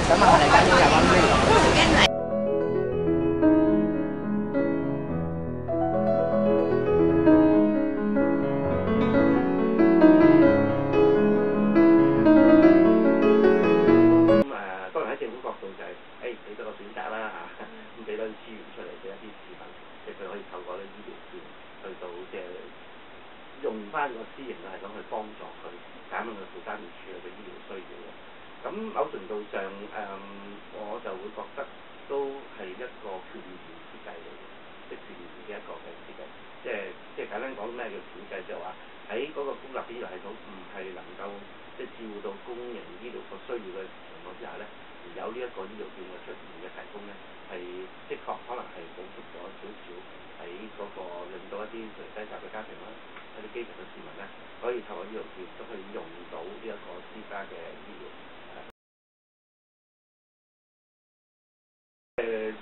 想問下你間醫有關邊？當然喺政府角度就係俾多個選擇啦嚇，咁俾多啲資源出嚟俾一啲市民，即係佢可以透過啲醫療券去到即係用翻個私營嘅系統去幫助佢減輕佢負擔，處理佢醫療需要嘅。咁某程度上我就會覺得都係一個權宜之計嚟嘅，即係權宜嘅一個嘅設計。即係簡單講咩叫設計，就係話喺嗰個公立醫療系統唔係能夠即係照顧到公營醫療個需要嘅情況之下咧，而有呢一個醫療券嘅出現嘅提供咧，係的確可能係補足咗少少喺嗰個令到一啲低收入嘅家庭啦，一啲基層嘅市民咧，可以透過醫療券都可以用到呢一個私家嘅醫療。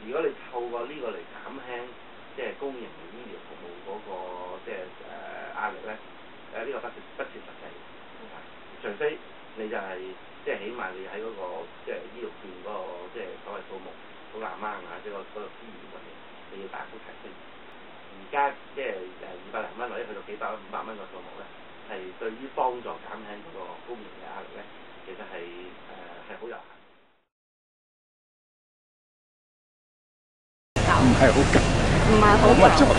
如果你透過呢個嚟減輕即係公營醫療服務嗰個即係壓力咧，呢個不切實際。除非你就係即係起碼你喺嗰個即係醫療券嗰個即係所謂數目好難掹啊，即係嗰個資源上面你要大幅提升。而家即係200零蚊或者去到幾百蚊、500蚊個數目咧，係對於幫助減輕嗰個公營嘅壓力咧，其實係好有限。唔係好夠，唔係好冇乜作用。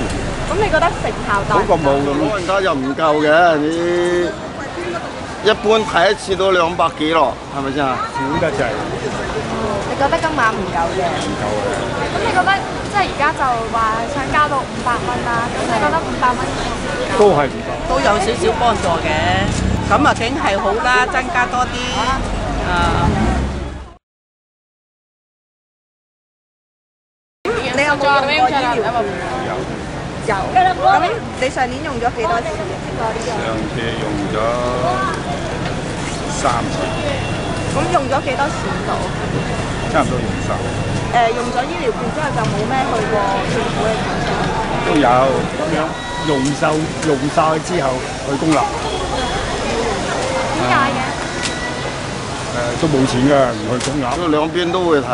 咁你覺得成效大唔大？嗰個冇咁，老人家又唔夠嘅，你一般睇一次都200幾咯，係咪先啊？少得滯。你覺得今晚唔夠嘅？唔夠嘅。咁你覺得即係而家就話想加到500蚊啦，咁你覺得500蚊都係唔夠。都有少少幫助嘅，咁啊梗係好啦，增加多啲你有冇用過醫療券？有。咁你上年用咗幾多次？上次用咗3次，咁用咗幾多錢到？差唔多用晒。用咗醫療券之後就冇咩去過政府嘅診所？都有咁樣用晒之後去公立。點解嘅？都冇錢㗎，唔去公立。兩邊都會睇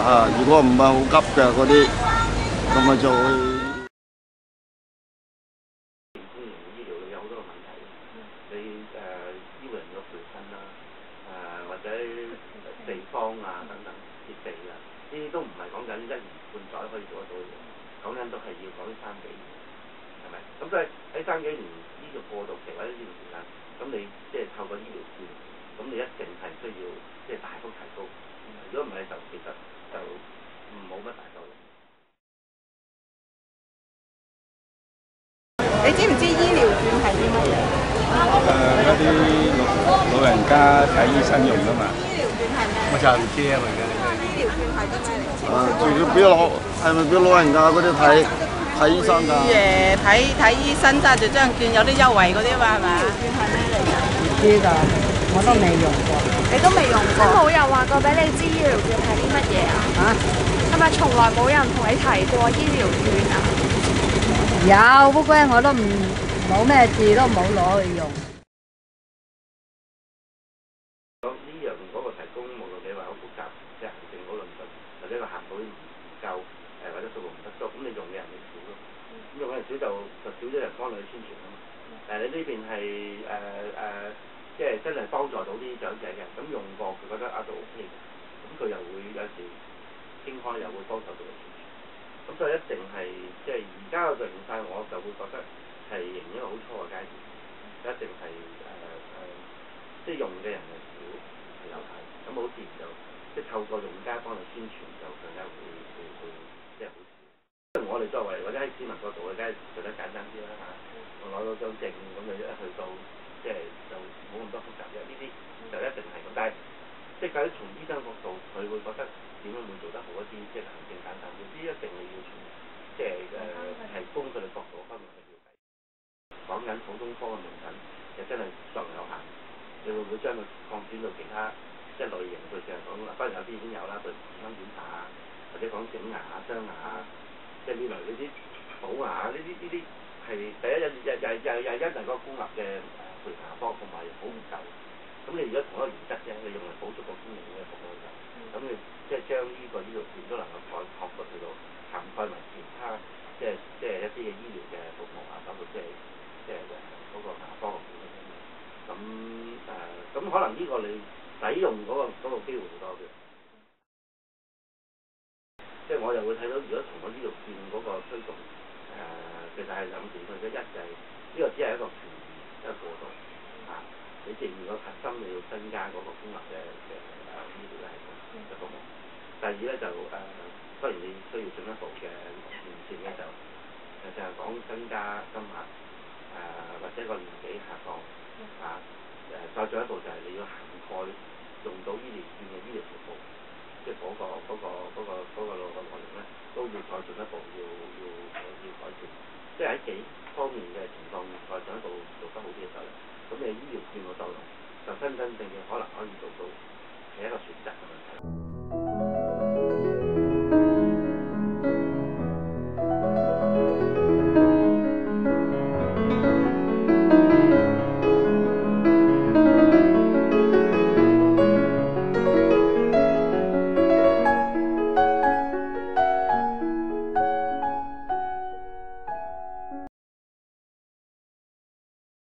啊！如果唔係好急嘅嗰啲，咁咪就會。醫療有好多個問題，你醫護人嘅培訓啦，或者地方啊等等設備啊，呢啲都唔係講緊1年半載可以做得到嘅，講緊都係要講3幾年，係咪？咁所以喺3幾年呢個過渡期或者呢段時間，咁你即係透過醫療券，咁你一定係需要即係大幅提高，如果唔係就其實就冇乜大作用。你知唔知醫療券係啲乜嘢？嗰啲老人家睇醫生用㗎嘛。醫療券係咩？我就唔知啊，我而家醫療券係啲咩嚟？仲要俾係咪俾老人家嗰啲睇醫生㗎？睇醫生揸住張券有啲優惠嗰啲嘛，係咪？醫療券係咩嚟㗎？唔知㗎，我都未用過。你都未用過？即係冇人話過俾你知醫療券係啲乜嘢啊？嚇？係咪從來冇人同你提過醫療券啊？有，不過我都冇咩字都冇攞去用。呢樣嗰個提供，無論你話好複雜，即係行政好論盡，或者個行數唔夠，或者數目唔得足，咁你用嘅人咪少咯。咁用嘅人少就少咗人幫你去宣傳啊嘛。你呢邊係即係真係幫助到啲長者嘅，咁用過佢覺得都 OK 嘅，咁佢又會有時傾開又會幫手做宣傳。咁所以一定係即係而家嘅形勢，我就會覺得係仍然一個好初嘅階段，一定係即係用嘅人係少係有限，咁好自然就即係透過用家幫你宣傳就更加會即係好少。我哋作為或者喺市民角度嘅，梗係做得簡單啲啦嚇，我攞到張證咁你一去到即係就冇咁多複雜嘅，呢啲就一定係咁。但係即係假如從醫生角度，佢會覺得點樣會做得好一啲，即係行政簡單啲，呢一定你要從即係提供佢哋角度方面去了解。講緊普通科嘅門診，其實真係作用有限。你會唔會將佢擴展到其他即係類型？佢成日講啦，當然有啲已經有啦，譬如健康檢查啊，或者講整牙啊、鑲牙啊，即係呢類呢啲補牙呢啲係第一日因為個公立嘅培牙科同埋好唔夠，咁咁你如果同一個原則啫，你用嚟補足個公營嘅服務嘅，咁你即係將呢個醫療券都能夠擴闊去到涵蓋埋其他即係一啲嘅醫療嘅服務啊，包括即係嗰個牙科嘅服務咁可能呢個你使用嗰個機會會多啲。即係我又會睇到，如果從個醫療券嗰個推動，其實係兩點嘅啫。一就係呢個只係一個權宜，一個過渡啊。你仍然個核心你要增加嗰個公立嘅醫療系統嘅服務。第二咧就當然你需要進一步嘅完善嘅時候，就係講增加金額或者個年紀下降啊。再進一步就係你要涵蓋用到醫療券嘅醫療服務。即係嗰個內容咧，都要再進一步要改善。即係喺幾方面嘅情況再進一步做得好啲嘅時候咧，咁你醫療券嘅作用就真正嘅可能可以做到係一個選擇嘅問題。